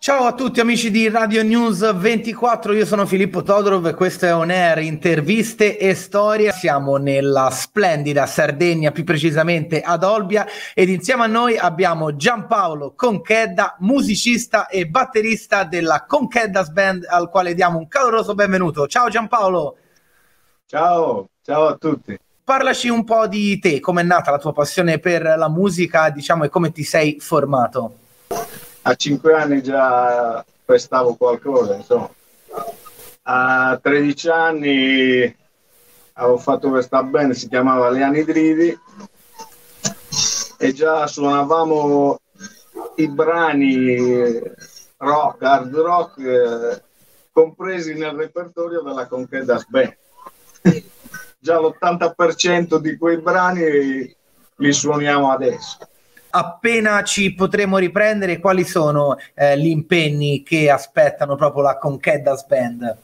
Ciao a tutti amici di Radio News 24, io sono Filippo Todorov e questo è On Air Interviste e Storie. Siamo nella splendida Sardegna, più precisamente ad Olbia, ed insieme a noi abbiamo Giampaolo Conchedda, musicista e batterista della Conchedda's Band, al quale diamo un caloroso benvenuto. Ciao Giampaolo! Ciao, ciao a tutti. Parlaci un po' di te, com'è nata la tua passione per la musica, diciamo, e come ti sei formato. A 5 anni già prestavo qualcosa, insomma. A 13 anni avevo fatto questa band, si chiamava Le Anidridi, e già suonavamo i brani rock, hard rock, compresi nel repertorio della Conchedda's Band. Già l'80% di quei brani li suoniamo adesso. Appena ci potremo riprendere, quali sono gli impegni che aspettano proprio la Conchedda's Band?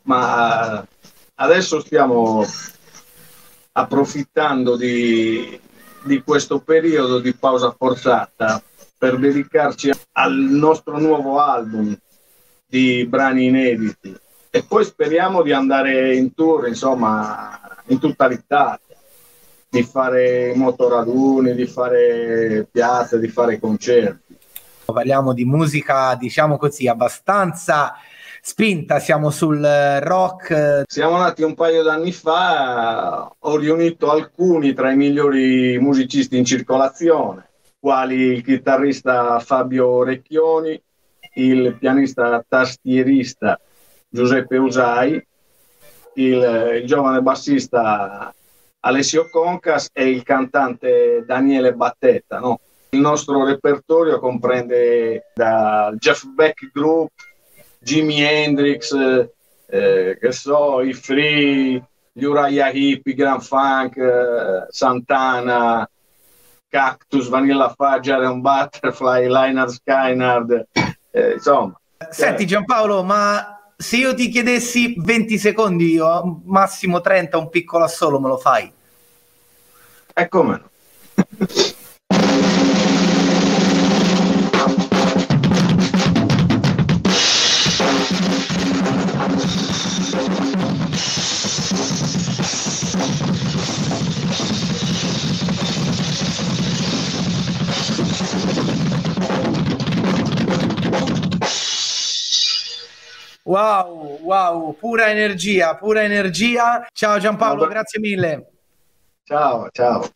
Ma adesso stiamo approfittando di questo periodo di pausa forzata per dedicarci al nostro nuovo album di brani inediti, e poi speriamo di andare in tour, insomma, in tutta l'Italia, di fare motoraduni, di fare piazze, di fare concerti. Parliamo di musica, diciamo così, abbastanza spinta, siamo sul rock. Siamo nati un paio d'anni fa, ho riunito alcuni tra i migliori musicisti in circolazione, quali il chitarrista Fabio Orecchioni, il pianista tastierista Giuseppe Usai, il giovane bassista Alessio Concas e il cantante Daniele Battetta, no? Il nostro repertorio comprende da Jeff Beck Group, Jimi Hendrix, che so, i Free, gli Uriah Heep, i Grand Funk, Santana, Cactus, Vanilla Fudge, Iron Butterfly, Lynyrd Skynyrd, insomma. Senti Giampaolo, ma se io ti chiedessi 20 secondi o massimo 30, un piccolo assolo, me lo fai? E come no? Wow, wow, pura energia, pura energia. Ciao Giampaolo, grazie mille. Ciao, ciao.